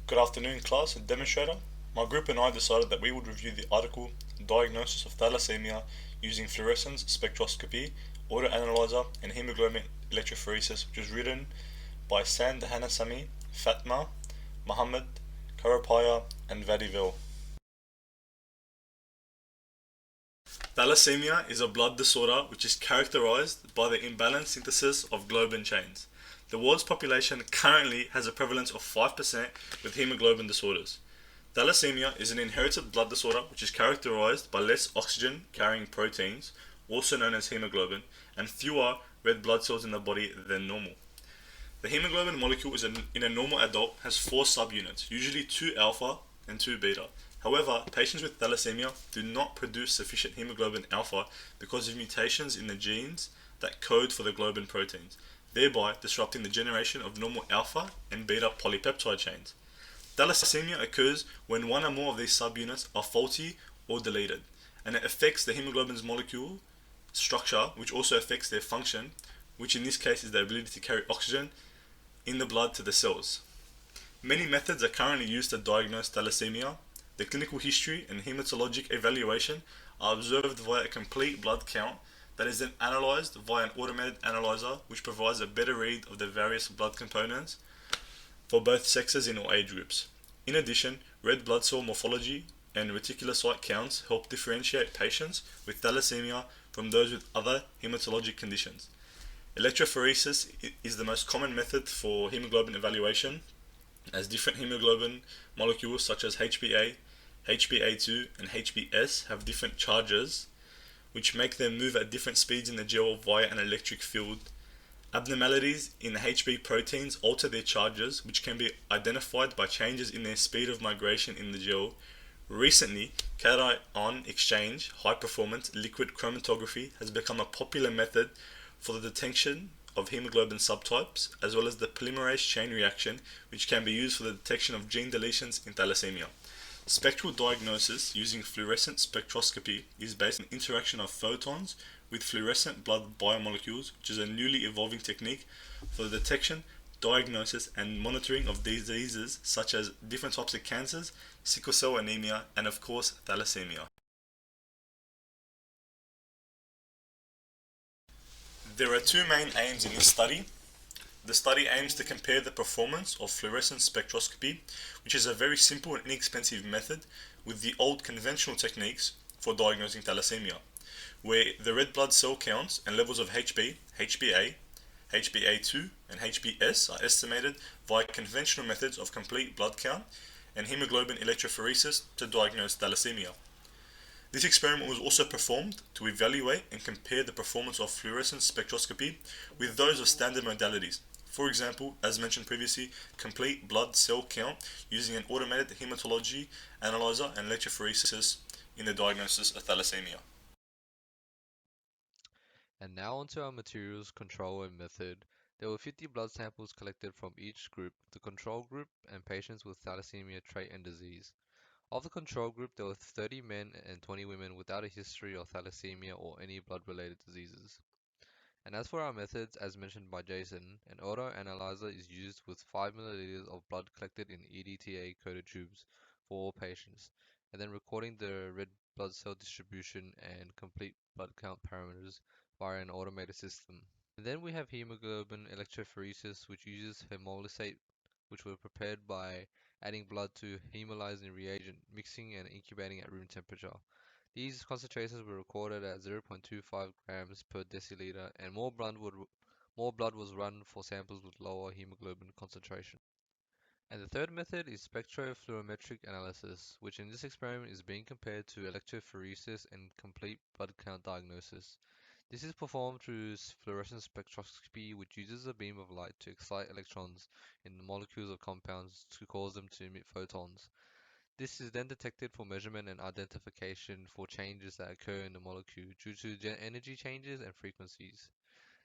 Good afternoon, class and demonstrator. My group and I decided that we would review the article Diagnosis of Thalassemia using Fluorescence, Spectroscopy, Auto-Analyser, and Hemoglobin Electrophoresis, which was written by Thalassemia, Fatma, Muhammad, Karapaya, and Vadivel. Thalassemia is a blood disorder which is characterized by the imbalanced synthesis of globin chains. The world's population currently has a prevalence of 5% with hemoglobin disorders. Thalassemia is an inherited blood disorder which is characterized by less oxygen carrying proteins, also known as hemoglobin, and fewer red blood cells in the body than normal. The hemoglobin molecule in a normal adult has four subunits, usually 2 alpha and 2 beta. However, patients with thalassemia do not produce sufficient hemoglobin alpha because of mutations in the genes that code for the globin proteins, thereby disrupting the generation of normal alpha and beta polypeptide chains. Thalassemia occurs when one or more of these subunits are faulty or deleted, and it affects the hemoglobin's molecule structure, which also affects their function, which in this case is the ability to carry oxygen in the blood to the cells. Many methods are currently used to diagnose thalassemia. The clinical history and hematologic evaluation are observed via a complete blood count that is then analysed via an automated analyzer, which provides a better read of the various blood components for both sexes in all age groups. In addition, red blood cell morphology and reticulocyte counts help differentiate patients with thalassemia from those with other hematologic conditions. Electrophoresis is the most common method for hemoglobin evaluation, as different hemoglobin molecules such as HbA, HbA2, and HbS have different charges, which make them move at different speeds in the gel via an electric field. Abnormalities in the Hb proteins alter their charges, which can be identified by changes in their speed of migration in the gel. Recently, cation exchange high performance liquid chromatography has become a popular method for the detection of hemoglobin subtypes, as well as the polymerase chain reaction, which can be used for the detection of gene deletions in thalassemia. Spectral diagnosis using fluorescent spectroscopy is based on interaction of photons with fluorescent blood biomolecules, which is a newly evolving technique for the detection, diagnosis, and monitoring of diseases such as different types of cancers, sickle cell anemia, and of course, thalassemia. There are two main aims in this study. The study aims to compare the performance of fluorescence spectroscopy, which is a very simple and inexpensive method, with the old conventional techniques for diagnosing thalassemia, where the red blood cell counts and levels of Hb, HbA, HbA2, and HbS are estimated via conventional methods of complete blood count and hemoglobin electrophoresis to diagnose thalassemia. This experiment was also performed to evaluate and compare the performance of fluorescence spectroscopy with those of standard modalities. For example, as mentioned previously, complete blood cell count using an automated hematology analyzer and electrophoresis in the diagnosis of thalassemia. And now onto our materials control and method. There were 50 blood samples collected from each group, the control group and patients with thalassemia trait and disease. Of the control group, there were 30 men and 20 women without a history of thalassemia or any blood-related diseases. And as for our methods, as mentioned by Jason, an auto-analyzer is used with 5 milliliters of blood collected in EDTA-coded tubes for all patients, and then recording the red blood cell distribution and complete blood count parameters via an automated system. And then we have hemoglobin electrophoresis, which uses hemolyzate, which were prepared by adding blood to hemolyzing reagent, mixing and incubating at room temperature. These concentrations were recorded at 0.25 grams per deciliter, and more blood was run for samples with lower hemoglobin concentration. And the third method is spectrophlorimetric analysis, which in this experiment is being compared to electrophoresis and complete blood count diagnosis. This is performed through fluorescence spectroscopy, which uses a beam of light to excite electrons in the molecules of compounds to cause them to emit photons. This is then detected for measurement and identification for changes that occur in the molecule due to energy changes and frequencies.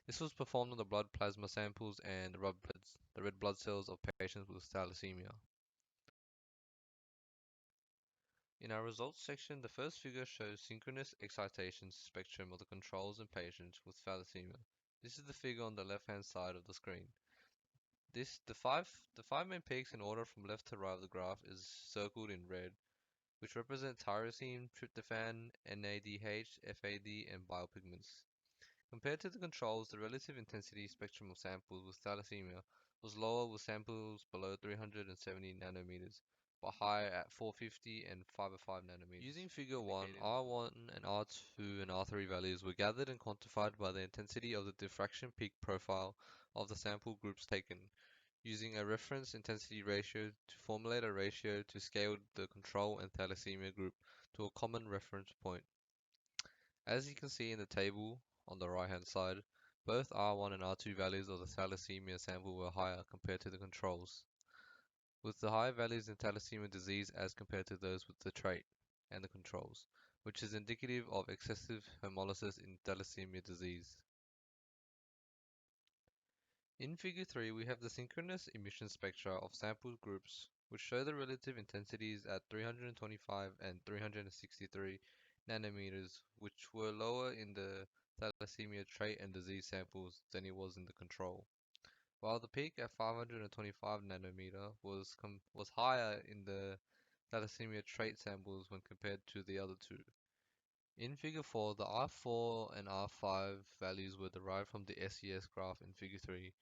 This was performed on the blood plasma samples and the red blood cells of patients with thalassemia. In our results section, the first figure shows synchronous excitation spectrum of the controls in patients with thalassemia. This is the figure on the left-hand side of the screen. The five main peaks in order from left to right of the graph is circled in red, which represent tyrosine, tryptophan, NADH, FAD, and biopigments. Compared to the controls, the relative intensity spectrum of samples with thalassemia was lower with samples below 370 nanometers, but higher at 450 and 505 nanometers. Using figure 1, R1 and R2 and R3 values were gathered and quantified by the intensity of the diffraction peak profile of the sample groups taken, using a reference intensity ratio to formulate a ratio to scale the control and thalassemia group to a common reference point. As you can see in the table on the right hand side, both R1 and R2 values of the thalassemia sample were higher compared to the controls, with the higher values in thalassemia disease as compared to those with the trait and the controls, which is indicative of excessive hemolysis in thalassemia disease. In figure 3, we have the synchronous emission spectra of sample groups, which show the relative intensities at 325 and 363 nanometers, which were lower in the thalassemia trait and disease samples than it was in the control, while the peak at 525 nanometer was higher in the thalassemia trait samples when compared to the other two. In figure 4, the R4 and R5 values were derived from the SES graph in figure 3,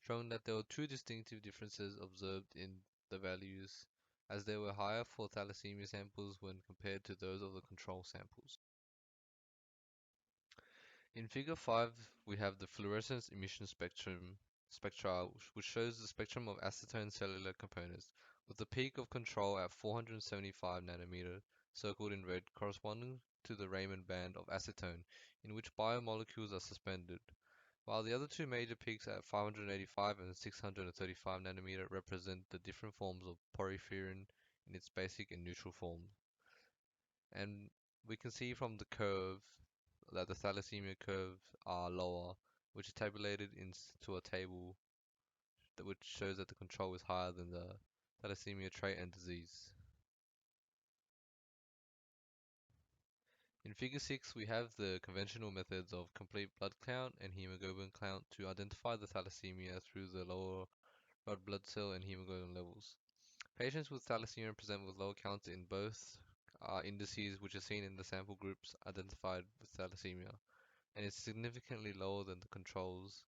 showing that there were two distinctive differences observed in the values, as they were higher for thalassemia samples when compared to those of the control samples. In figure 5, we have the fluorescence emission spectra, which shows the spectrum of acetone cellular components, with the peak of control at 475 nanometer, circled in red, corresponding to the Raman band of acetone, in which biomolecules are suspended, while the other two major peaks at 585 and 635 nanometer represent the different forms of porphyrin in its basic and neutral form. And we can see from the curve that the thalassemia curves are lower, which is tabulated into a table which shows that the control is higher than the thalassemia trait and disease. In figure 6, we have the conventional methods of complete blood count and hemoglobin count to identify the thalassemia through the lower red blood cell and hemoglobin levels. Patients with thalassemia present with low counts in both indices, which are seen in the sample groups identified with thalassemia, and is significantly lower than the controls.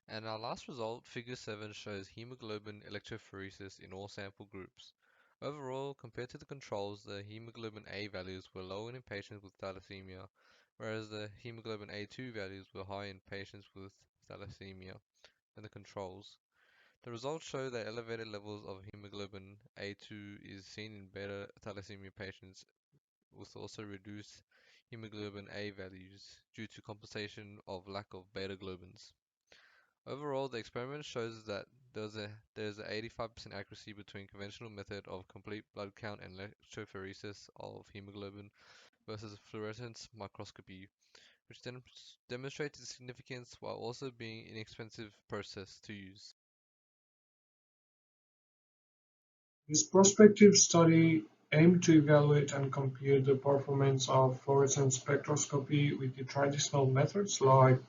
And our last result, figure 7, shows hemoglobin electrophoresis in all sample groups. Overall, compared to the controls, the hemoglobin A values were lower in patients with thalassemia, whereas the hemoglobin A2 values were high in patients with thalassemia than the controls. The results show that elevated levels of hemoglobin A2 is seen in beta thalassemia patients with also reduced hemoglobin A values due to compensation of lack of beta globins. Overall, the experiment shows that there's an 85% accuracy between conventional method of complete blood count and electrophoresis of hemoglobin versus fluorescence microscopy, which demonstrates its significance while also being an inexpensive process to use. This prospective study aimed to evaluate and compare the performance of fluorescence spectroscopy with the traditional methods like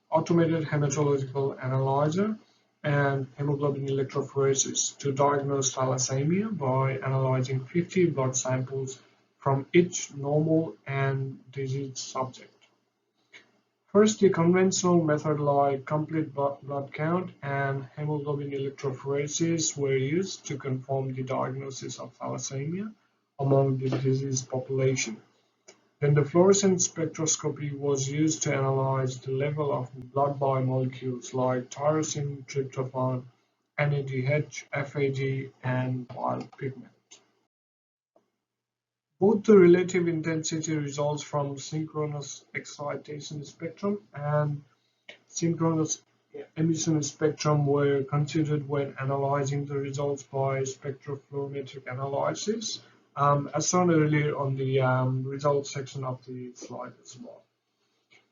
automated hematological analyzer and hemoglobin electrophoresis to diagnose thalassemia by analyzing 50 blood samples from each normal and diseased subject. First, the conventional method like complete blood count and hemoglobin electrophoresis were used to confirm the diagnosis of thalassemia among the diseased population. Then the fluorescence spectroscopy was used to analyze the level of blood biomolecules like tyrosine, tryptophan, NADH, FAD, and biopigment. Both the relative intensity results from synchronous excitation spectrum and synchronous emission spectrum were considered when analyzing the results by spectrophotometric analysis, as shown earlier on the results section of the slide as well.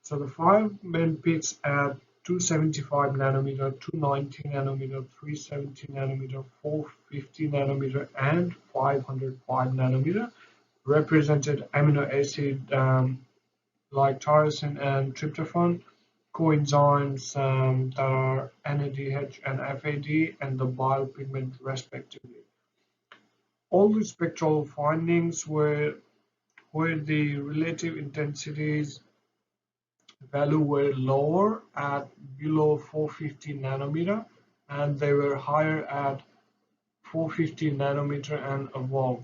So the five main peaks at 275 nanometer, 290 nanometer, 370 nanometer, 450 nanometer, and 505 nanometer represented amino acid like tyrosine and tryptophan coenzymes that are NADH and FAD, and the bile pigment respectively. All the spectral findings were where the relative intensities value were lower at below 450 nanometer, and they were higher at 450 nanometer and above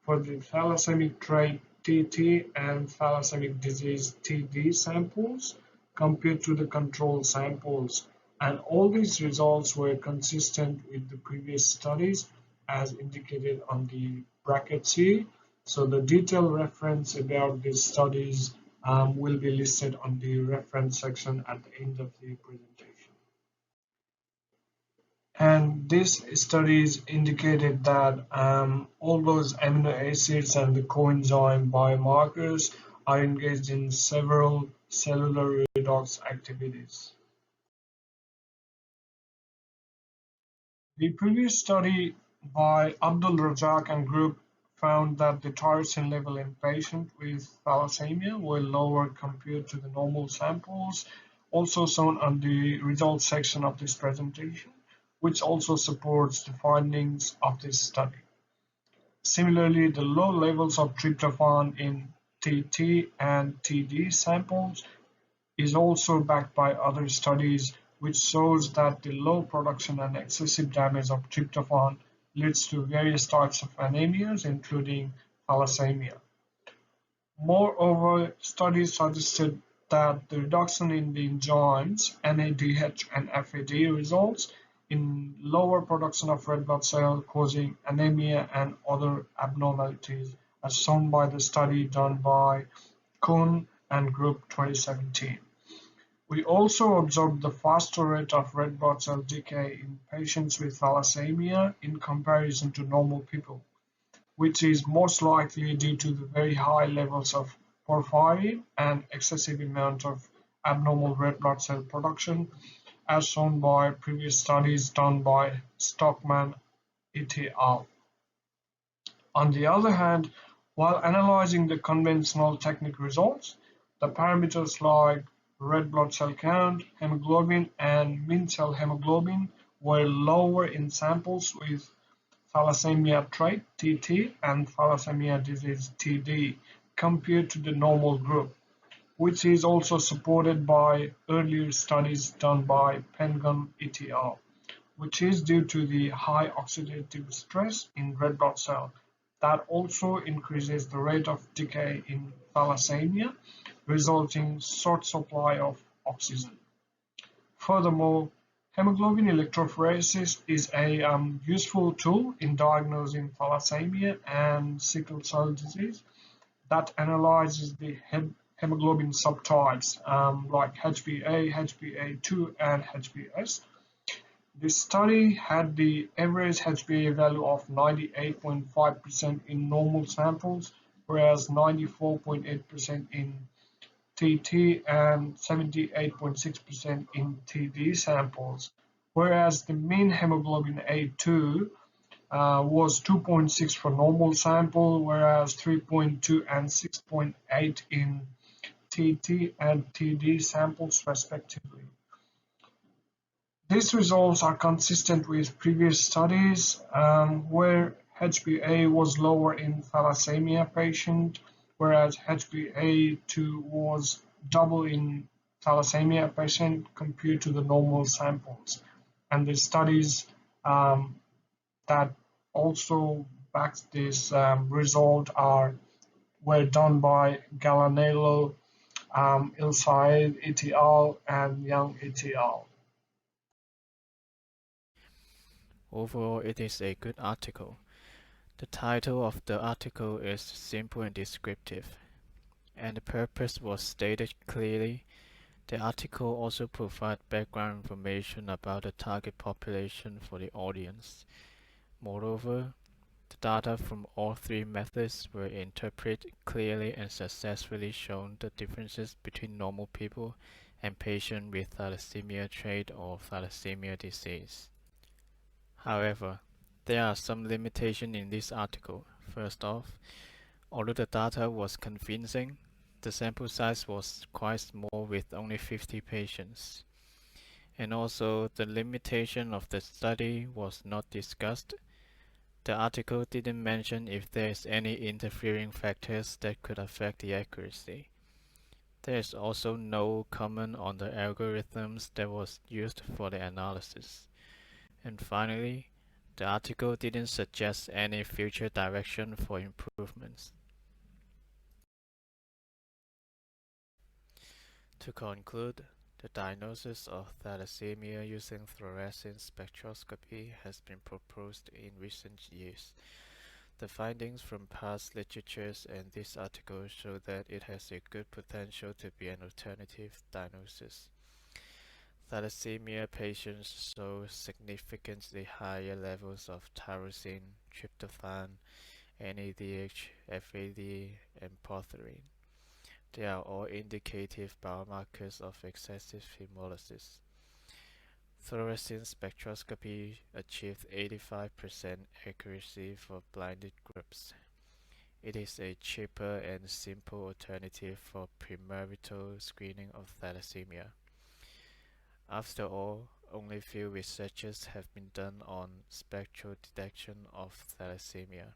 for the thalassemia trait (TT) and thalassemia disease (TD) samples compared to the control samples, and all these results were consistent with the previous studies as indicated on the bracket C. So the detailed reference about these studies will be listed on the reference section at the end of the presentation. And these studies indicated that all those amino acids and the coenzyme biomarkers are engaged in several cellular redox activities. The previous study by Abdul Razak and group found that the tyrosine level in patients with thalassemia were lower compared to the normal samples, also shown on the results section of this presentation, which also supports the findings of this study. Similarly, the low levels of tryptophan in TT and TD samples is also backed by other studies, which shows that the low production and excessive damage of tryptophan leads to various types of anemias, including thalassemia. Moreover, studies suggested that the reduction in the enzymes NADH and FAD results in lower production of red blood cells, causing anemia and other abnormalities, as shown by the study done by Kuhn and Group 2017. We also observed the faster rate of red blood cell decay in patients with thalassemia in comparison to normal people, which is most likely due to the very high levels of porphyrin and excessive amount of abnormal red blood cell production, as shown by previous studies done by Stockman et al. On the other hand, while analyzing the conventional technique results, the parameters like red blood cell count, hemoglobin, and mean cell hemoglobin were lower in samples with thalassemia trait (TT) and thalassemia disease (TD) compared to the normal group, which is also supported by earlier studies done by Pengun et al., which is due to the high oxidative stress in red blood cell that also increases the rate of decay in thalassemia, resulting short supply of oxygen. Furthermore, hemoglobin electrophoresis is a useful tool in diagnosing thalassemia and sickle cell disease that analyzes the hemoglobin subtypes like HbA, HbA2, and HbS. The study had the average HbA value of 98.5% in normal samples, whereas 94.8% in TT and 78.6% in TD samples, whereas the mean hemoglobin A2 was 2.6 for normal sample, whereas 3.2 and 6.8 in TT and TD samples respectively. These results are consistent with previous studies where HbA was lower in thalassemia patient, whereas HbA2 was double in thalassemia patient compared to the normal samples. And the studies that also backs this result were done by Galanello, Ilsaid et al. And Young et al. Overall, it is a good article. The title of the article is simple and descriptive, and the purpose was stated clearly. The article also provides background information about the target population for the audience. Moreover, the data from all three methods were interpreted clearly and successfully shown the differences between normal people and patients with thalassemia trait or thalassemia disease. However, there are some limitations in this article. First off, although the data was convincing, The sample size was quite small with only 50 patients. And also, the limitation of the study was not discussed. The article didn't mention if there is any interfering factors that could affect the accuracy. There is also no comment on the algorithms that was used for the analysis. And finally, the article didn't suggest any future direction for improvements. To conclude, the diagnosis of thalassemia using fluorescence spectroscopy has been proposed in recent years. The findings from past literatures and this article show that it has a good potential to be an alternative diagnosis. Thalassemia patients show significantly higher levels of tyrosine, tryptophan, NADH, FAD, and porphyrin. They are all indicative biomarkers of excessive hemolysis. Fluorescence spectroscopy achieved 85% accuracy for blinded groups. It is a cheaper and simple alternative for premarital screening of thalassemia. After all, only few researches have been done on spectral detection of thalassemia.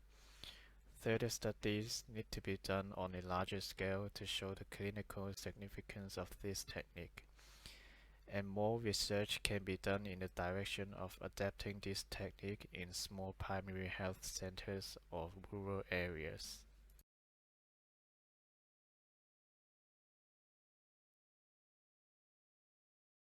Further studies need to be done on a larger scale to show the clinical significance of this technique. And more research can be done in the direction of adapting this technique in small primary health centers or rural areas.